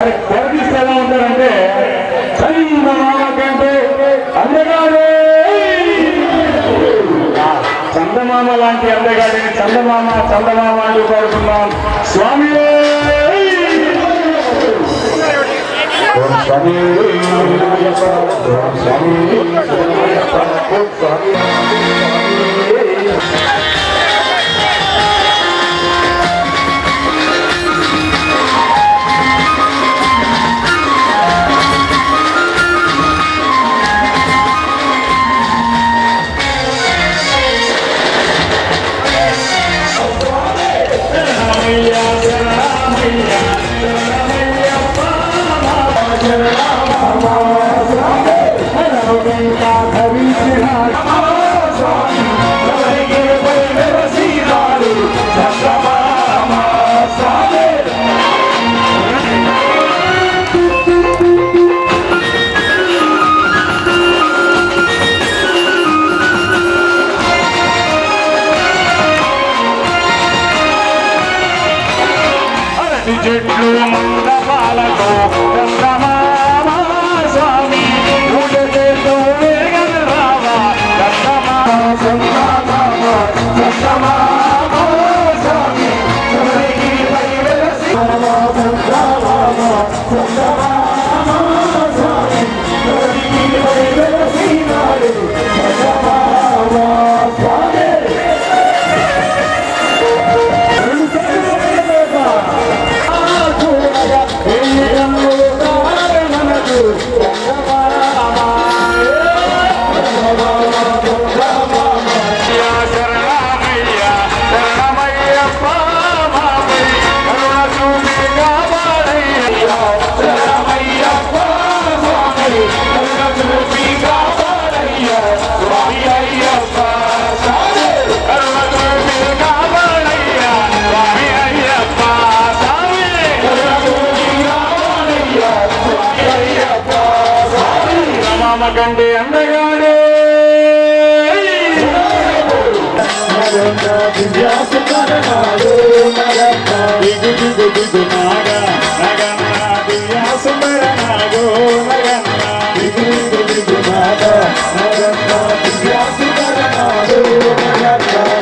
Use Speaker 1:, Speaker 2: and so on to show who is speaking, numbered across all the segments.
Speaker 1: ఎలా ఉంటారంటే చందమామ లాంటి అందగాడిని చందమామ చందమామ అంటూ కోరుతున్నాం. స్వామి చెట్లు మండపాలతో చందమామ స్వామి ఊటతో వేగన రావా చందమామ చందమామ స్వామి కంటే అందగాడే దిగు దిగు దిగు నాగా నగన్న దివ్యా సుందర నాగో నగన్న దిగు దిగు దిగు నాగా నగన్న దివ్యా సుందర నాగో నగన్న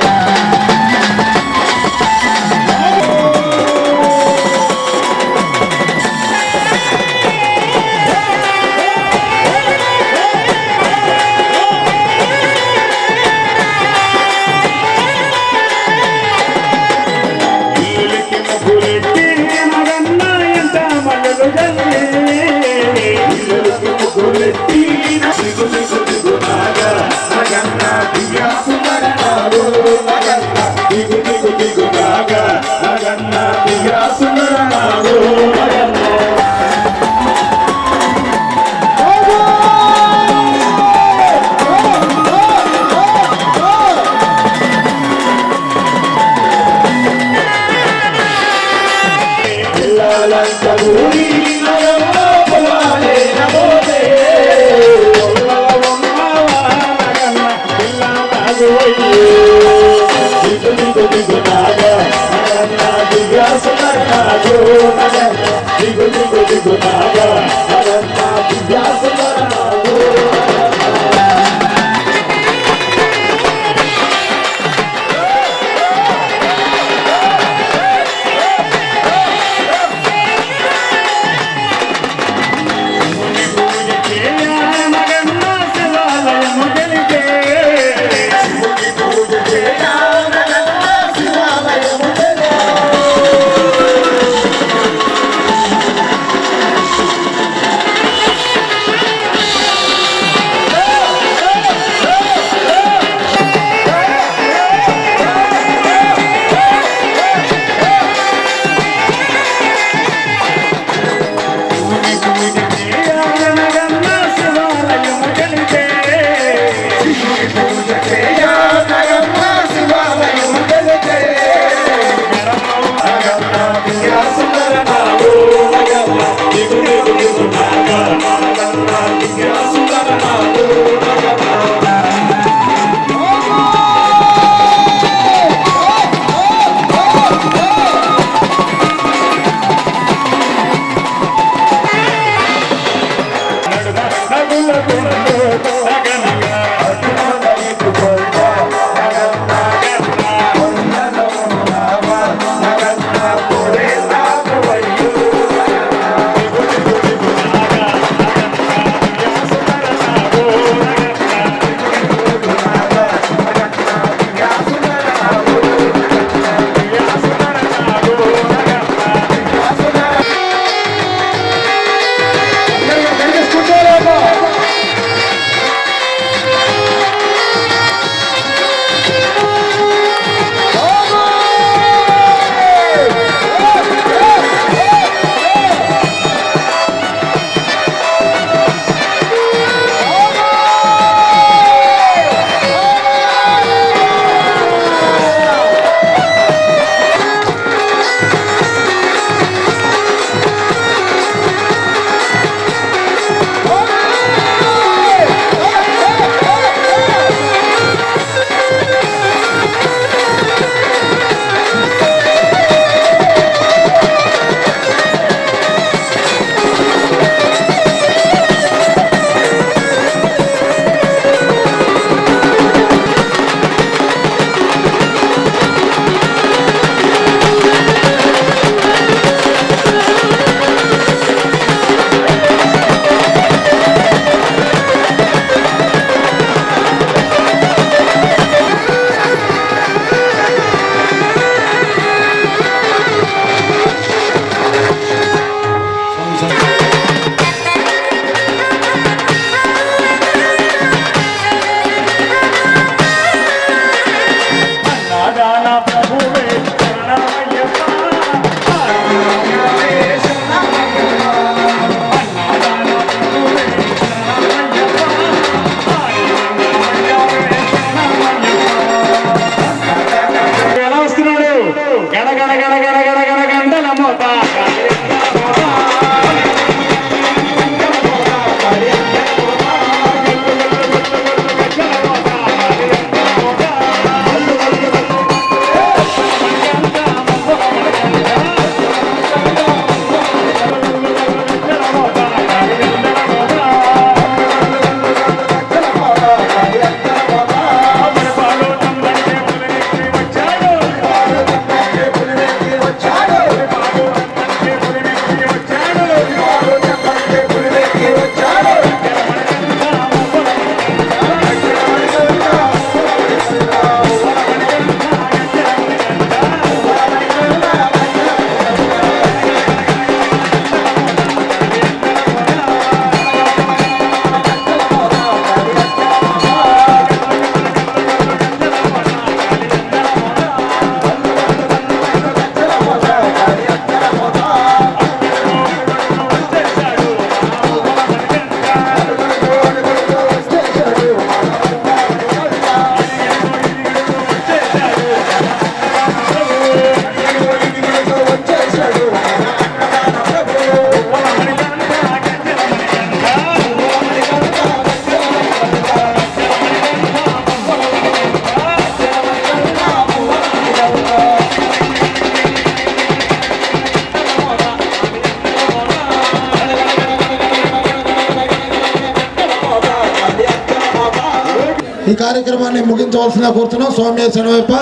Speaker 2: ఈ కార్యక్రమాన్ని ముగించవలసిందిగా కోరుతున్నాం. స్వామి శనవైప.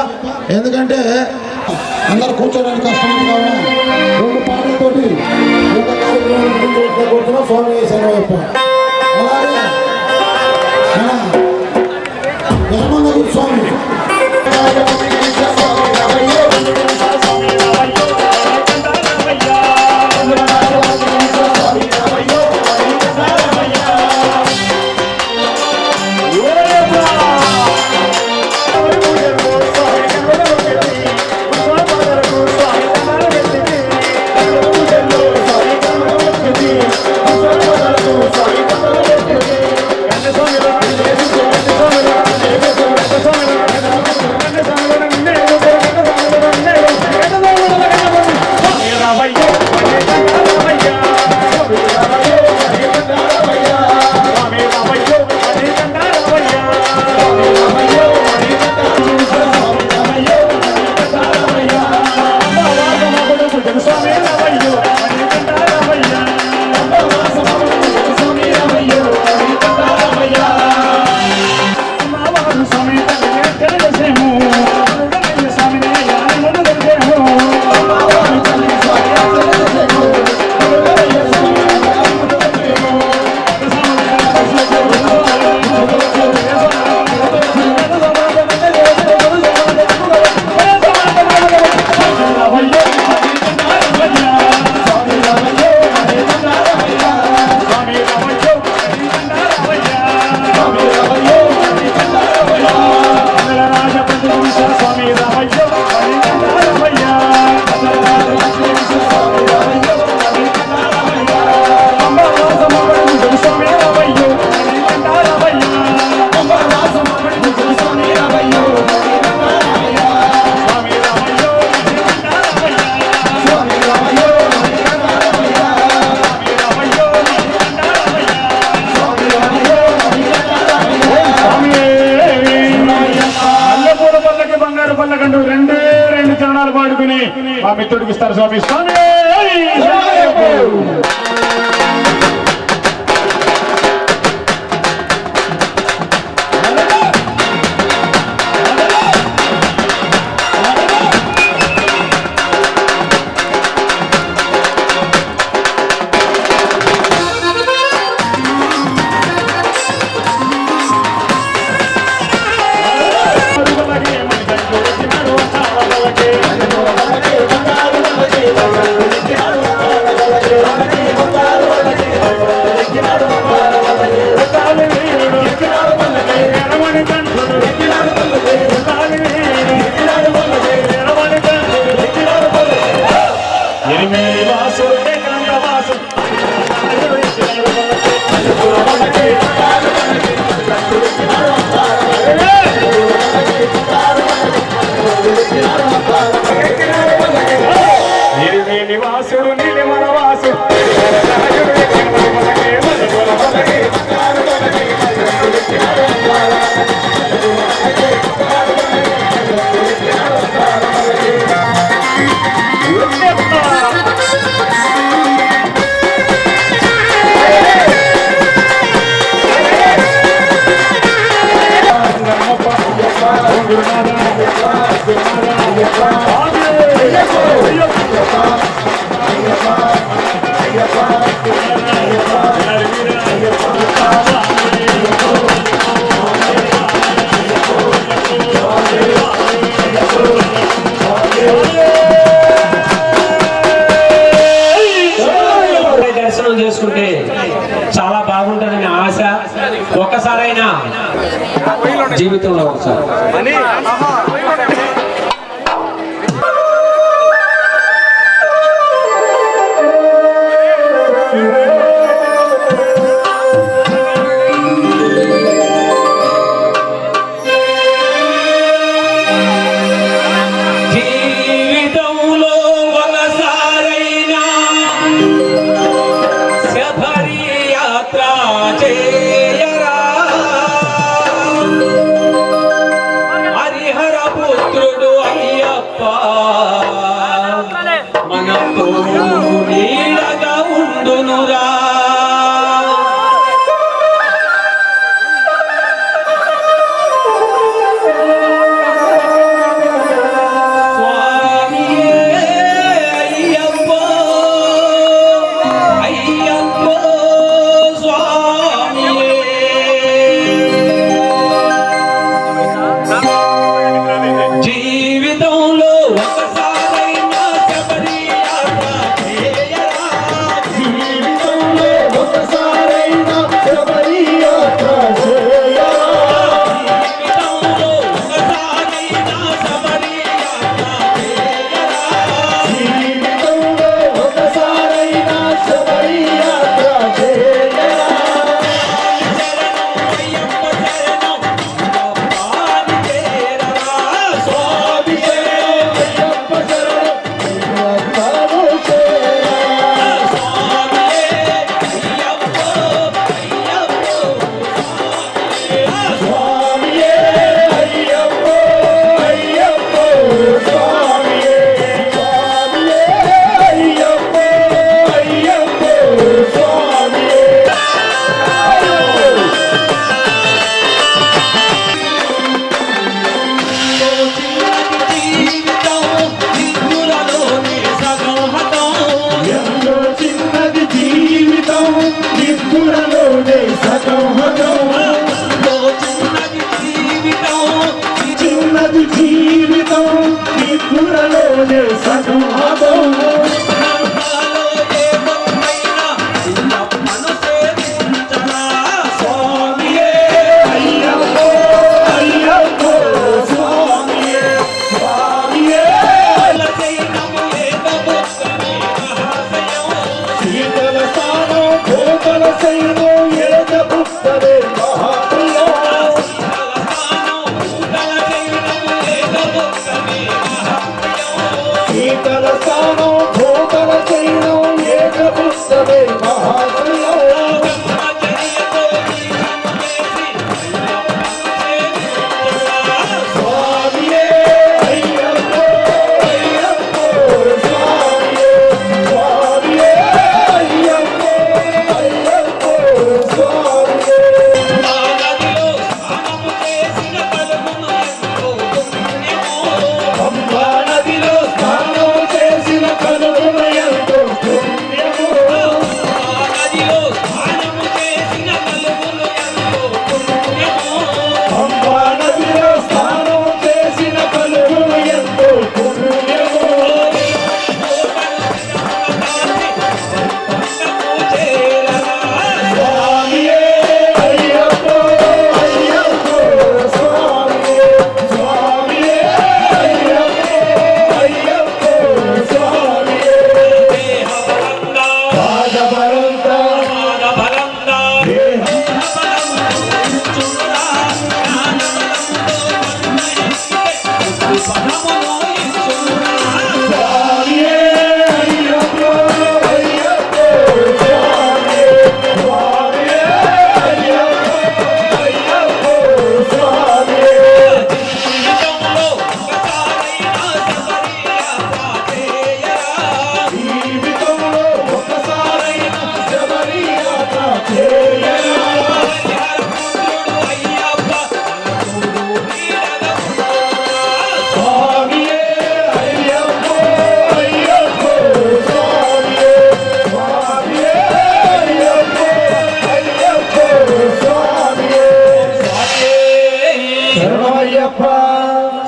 Speaker 2: ఎందుకంటే అందరు కూర్చోడానికి కష్టం కావున 2 పాటలతోటి ఈ యొక్క కార్యక్రమాన్ని ముగించవలసిందిగా కోరుతున్నాం. స్వామి శనవైప. అలాగే యజమానుడు స్వామి
Speaker 1: పాడుకుని మా మిత్రుడికి ఇస్తారు స్వామి. స్వామి
Speaker 3: దర్శనం చేసుకుంటే చాలా బాగుంటుందని ఆశ. ఒక్కసారైనా జీవితంలో ఒకసారి హరిహర
Speaker 2: చైను ఏక పుస్తవే మహాప్రియ శీతల స్థానం భూతల చైను ఏక పుస్తవే మహాప్రియ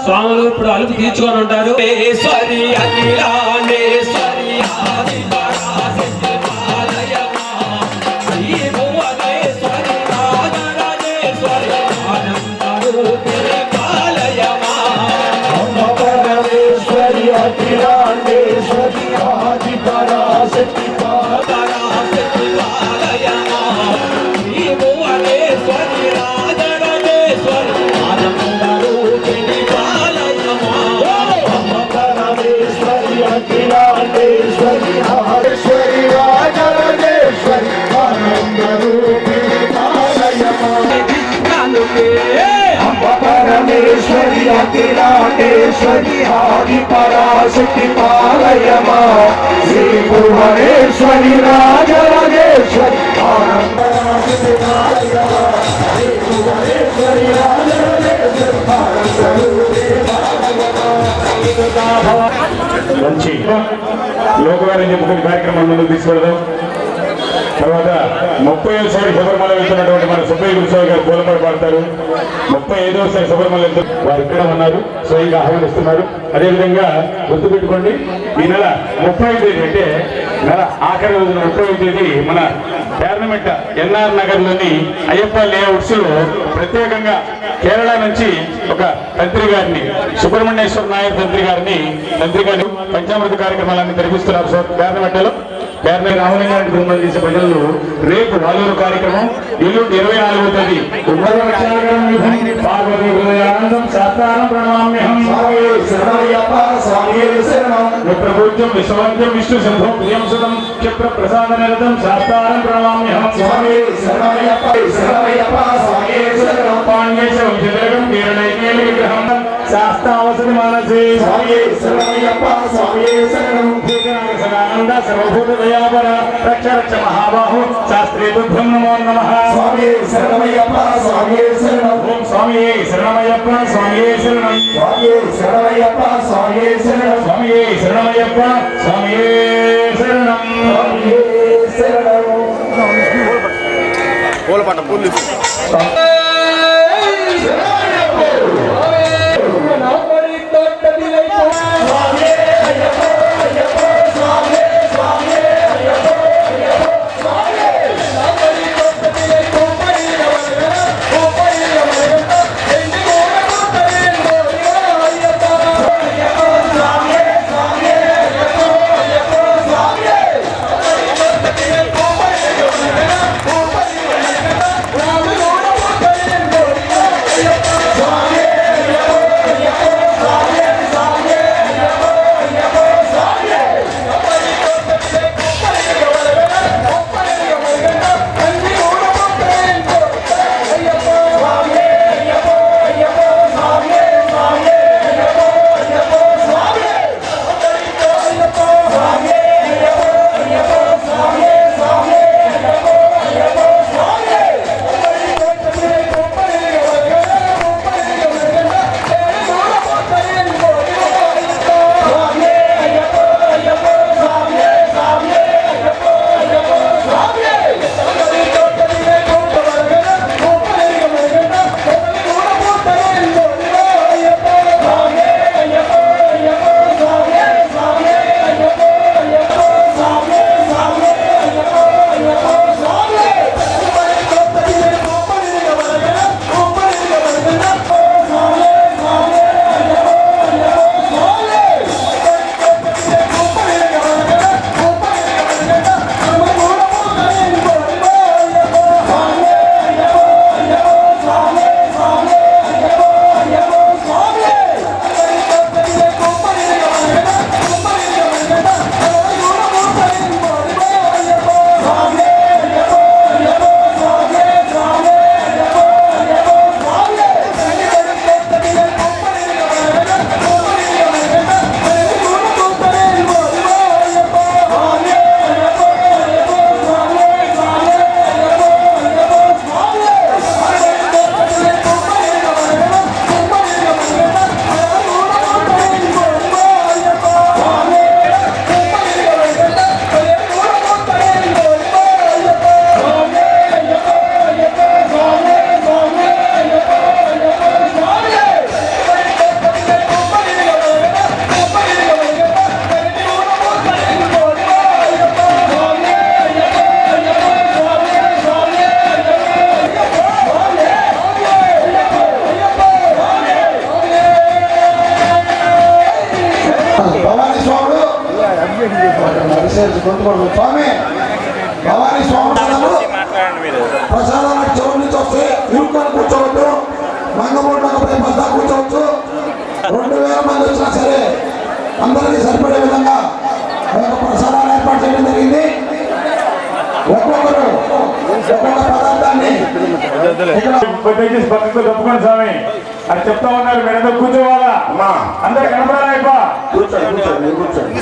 Speaker 3: స్వాములు ఇప్పుడు అలుపు తీర్చుకొని ఉంటారు. ఈశ్వరి అఖిలాండేశ్వరి ఆది పరాశక్తి పాలయమా శ్రీ భువనేశ్వరి రాజరాజేశ్వరి ఆనందరూపిణి పాలయమా
Speaker 2: పరమేశ్వరి అఖిలాండేశ్వరి ఆది పరాశక్తి
Speaker 3: పరాశక్తి పాలయమా శ్రీ భువనేశ్వరి రాజరాజేశ్వరి ఆనందరూపిణి పాలయమా
Speaker 2: పరమేశ్వరి అఖిలాండేశ్వరి ఆదిశ్వరి రాజరాజేశ్వరి ఆనందరూపిణి పాలయమా పరమేశ్వరి అఖిలాండేశ్వరి ఆది పరాశక్తి పాలయమా శ్రీ భువనేశ్వరి రాజరాజేశ్వరి ఆనందరూపిణి పాలయమా శ్రీ భువనేశ్వరి రాజరాజేశ్వరి ఆనందరూపిణి
Speaker 1: మంచి లోకవారం చెప్పుకునే కార్యక్రమం ముందుకు తీసుకెళ్దాం. తర్వాత 35సారి శబరిమల వెళ్తున్నటువంటి మన సుబ్బయ్య గురుస్వామి గారు పూలపాటు పాడతారు. 35వసారి శబరిమల వెళ్తారు. వారు ఇక్కడ ఉన్నారు, స్వయంగా ఆహ్వానిస్తున్నారు. అదేవిధంగా గుర్తుపెట్టుకోండి, ఈ నెల 30వ తేదీ అంటే నెల ఆఖరి రోజున 30వ తేదీ మన టోర్నమెంట్ ఎన్ఆర్ నగర్ లోని అయ్యప్ప లేఅవుట్స్ లో ప్రత్యేకంగా కేరళ నుంచి ఒక తంత్రి గారిని, సుబ్రహ్మణ్యేశ్వర నాయర్ తంత్రి గారిని పంచామృత కార్యక్రమాలన్నీ జరిపిస్తున్నారు. సార్ టోర్నమెంట్లో రామలింగారెడ్డి బృందం చేసే ప్రజలు రేపు వాలూరు కార్యక్రమం, ఎల్లుండి 24వ తేదీ ప్రభుత్వం విశ్వవంత్యం విష్ణు శంభం ప్రియం సుతం క్షిప్ర ప్రసాద నిరతం శాస్త్రారం ప్రణమామ్యహం పాండ్యేశ వంశతిలకం కేరళైకేలి విగ్రహం శాస్త్రావసతి మానసే సదానంద సర్వభూత దయాపర రక్ష రక్ష మహాబాహు శాస్త్రే తుభ్యం నమో నమః. ఓం స్వామియే శరణమయ్యప్ప స్వామియే శరణం స్వామియే శరణమయ్యప్ప స్వామియే శరణం.
Speaker 4: పూలపట్ట పూలు
Speaker 2: Oh, స్వామి భవానీ స్వామి ప్రసాదాలకు చెవుల నుంచి వస్తే ఇరుక్కొని కూర్చోవద్దు, మంగమూటపై బస్తా కూర్చోవచ్చు. 2000 మంది వచ్చినా సరే అందరికీ సరిపడే విధంగా ప్రసాదాలు ఏర్పాటు చేయడం జరిగింది. ఒక్కొక్కరు ఒక్కొక్క పదార్థాన్ని
Speaker 1: భక్తితో తప్పుకోండి స్వామి అది చెప్తా ఉన్నారు. మీరందరూ కూర్చోవాలా అందరూ కనపడాలా?
Speaker 2: కూర్చోండి కూర్చోండి.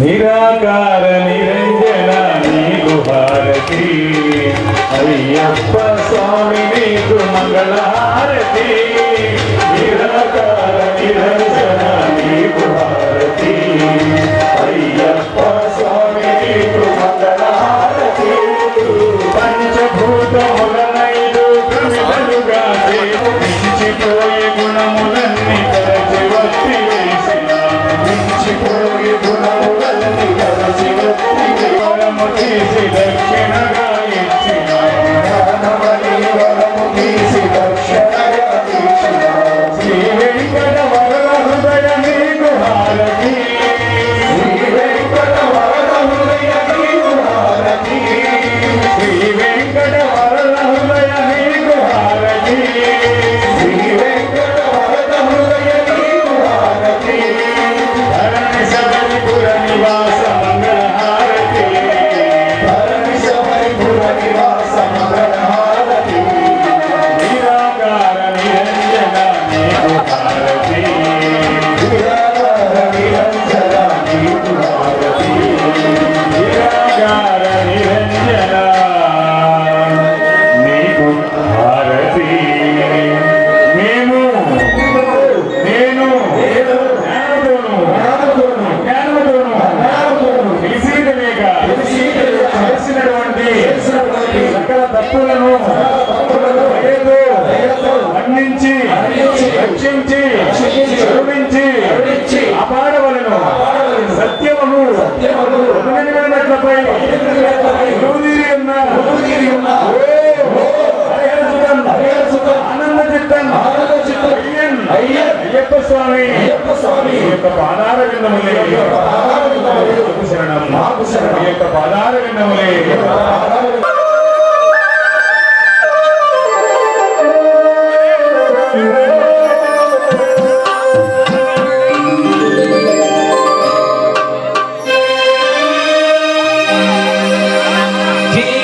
Speaker 1: నిరాకార నిరంజన నీకు హారతి, అయ్యప్ప స్వామి నీకు మంగళహారతి. నిరాకార నిరంజన నీకు హారతి, అయ్యప్ప స్వామి నీకు మంగళహారతి. పంచభూతములనైదు ప్రమిదలుగా మించిపోయే గుణములన్నీ కలచి వత్తి వేసిన, మించిపోయే గుణములన్నీ కలచి వత్తి వరము తీసి దక్షిణగా ఇచ్చిన, వరము తీసి దక్షిణగా ఇచ్చిన శ్రీ వెంకట వరద గడపలపై గురువుదీరి ఉన్న ఆనంద చిత్తం అయ్యప్ప స్వామి ఈ యొక్క పాదార విన్నములే శరణం ఈ యొక్క పాదార విన్నములే.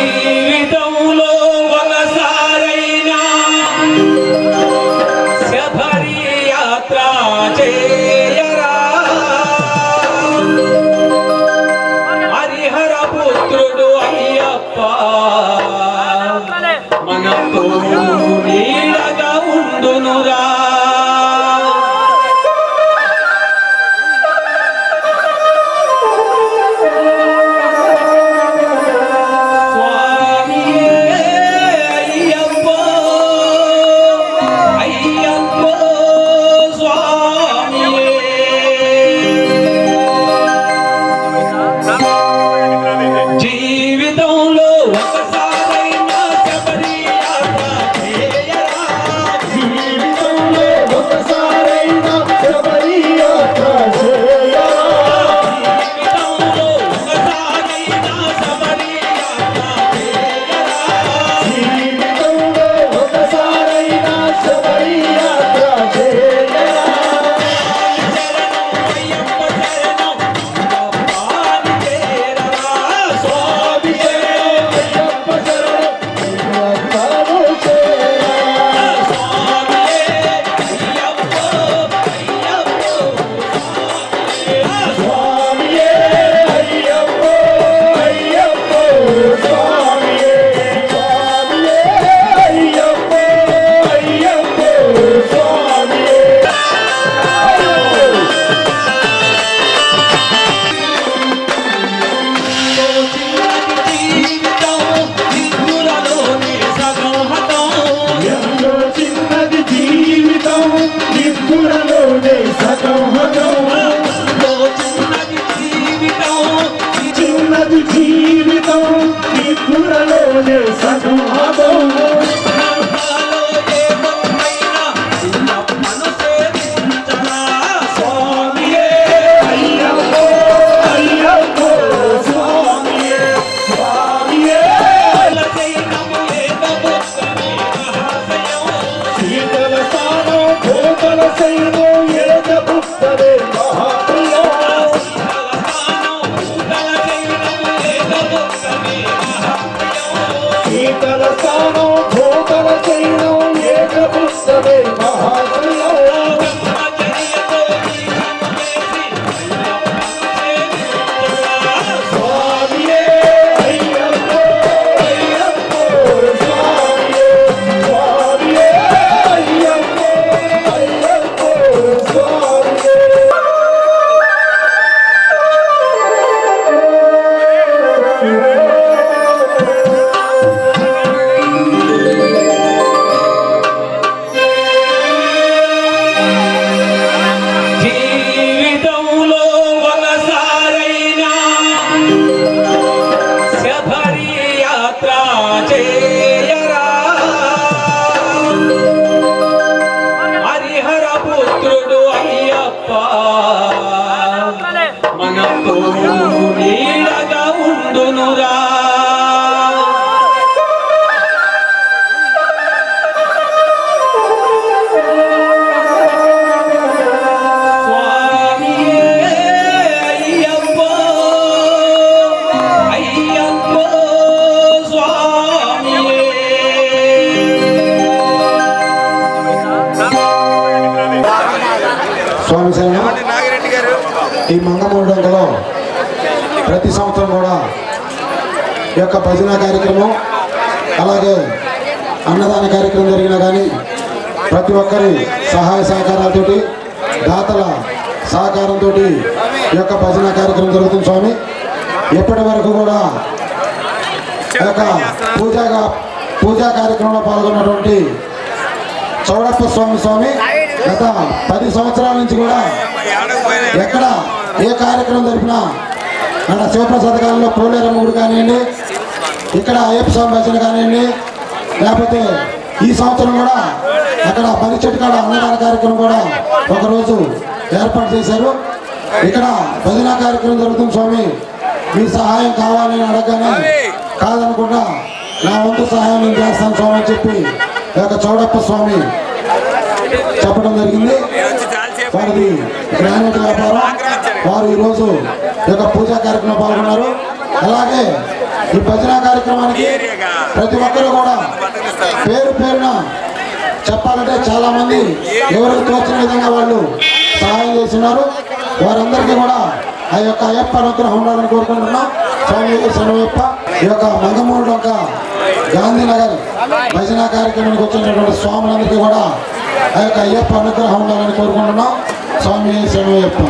Speaker 3: జీవితంలో ఒకసారైనా శబరి యాత్ర చేయరా హరిహర పుత్రుడు అయ్యప్ప మనతో నీడగా ఉండునురా. జీవితంలో ఒకసారైనా శబరి యాత్ర చేయరా
Speaker 2: జీవితంలో ఒకసారైనా శబరి యాత్ర చేయరా
Speaker 3: జీవితంలో ఒకసారైనా శబరి యాత్ర చేయరా
Speaker 2: జీవితంలో ఒకసారైనా శబరి యాత్ర చేయరా
Speaker 3: శరణం అయ్యప్ప శరణం అయ్యప్పాని చేరరా.
Speaker 2: స్వామి శరణం అయ్యప్ప శరణం అయ్యప్పను చేరా
Speaker 3: స్వామియే అయ్యప్ప అయ్యప్ప
Speaker 2: స్వామియే అయ్యప్ప అయ్యప్ప స్వామియే స్వామియే అయ్యప్ప అయ్యప్ప స్వామియే ఎంతో చిన్నది జీవితం నిప్పులలోనే సగం హతం చిన్నది జీవితం నిప్పులలోనే సగం హతం స్వామియే అయ్యప్ప అయ్యప్ప స్వామియే స్వామియే శీతల స్థానం భూతల సైనం ఏక పుస్తరే మహాప్రియ శీతల స్థానం భూతల సైనం ఏక పుస్తరే మహాప్రియ స్వామియే అయ్యప్ప అయ్యప్ప స్వామియే స్వామియే అయ్యప్ప అయ్యప్ప స్వామియే
Speaker 3: జీవితంలో ఒకసారైనా శబరి యాత్ర చేయరా హరిహర పుత్రుడు అయ్యప్ప మనతో నీడగా ఉండునురా. స్వామియే అయ్యప్ప అయ్యప్ప స్వామియే
Speaker 2: స్వామి శరణం. ఈ మంగమూడంలో ప్రతి సంవత్సరం కూడా ఈ యొక్క భజన కార్యక్రమం అలాగే అన్నదాన కార్యక్రమం జరిగినా కానీ ప్రతి ఒక్కరి సహాయ సహకారాలతోటి దాతల సహకారంతో ఈ యొక్క భజన కార్యక్రమం జరుగుతుంది స్వామి. ఎప్పటి వరకు కూడా ఈ యొక్క పూజా కార్యక్రమంలో పాల్గొన్నటువంటి చౌడప్ప స్వామి గత 10 సంవత్సరాల నుంచి కూడా ఎక్కడ ఏ కార్యక్రమం జరిపినా అక్కడ శివప్రసాద్ గారిలో పోలేరమ్మ గుడి కానివ్వండి, ఇక్కడ అయ్యప్ప స్వామి భజన కానివ్వండి, లేకపోతే ఈ సంవత్సరం కూడా అక్కడ బలిచెట్టు కాడ అన్నదాన కార్యక్రమం కూడా ఒకరోజు ఏర్పాటు చేశారు. ఇక్కడ భజన కార్యక్రమం జరుగుతుంది. స్వామి మీ సహాయం కావాలని అడగగానే కాదనకుండా నా వంతు సహాయం నేను చేస్తాను స్వామి అని చెప్పి ఈ యొక్క చౌడప్ప స్వామి చెప్పడం జరిగింది. వారిది గ్రానైట్ వ్యాపారం. వారు ఈరోజు ఈ యొక్క పూజా కార్యక్రమంలో పాల్గొన్నారు. అలాగే ఈ భజన కార్యక్రమానికి ప్రతి ఒక్కరూ కూడా పేరు పేరున చెప్పాలంటే చాలా మంది ఎవరికి తోచిన విధంగా వాళ్ళు సహాయం చేస్తున్నారు. వారందరికీ కూడా ఆ యొక్క అయ్యప్ప అనుగ్రహం ఉండాలని కోరుకుంటున్నాం. స్వామి శరణమయ్యప్ప. ఈ యొక్క మంగమూరు యొక్క గాంధీనగర్ భజన కార్యక్రమానికి వచ్చినటువంటి స్వాములందరికీ కూడా ఆ యొక్క అయ్యప్ప అనుగ్రహం ఉండాలని కోరుకుంటున్నాం. స్వామి శరణమయ్యప్ప.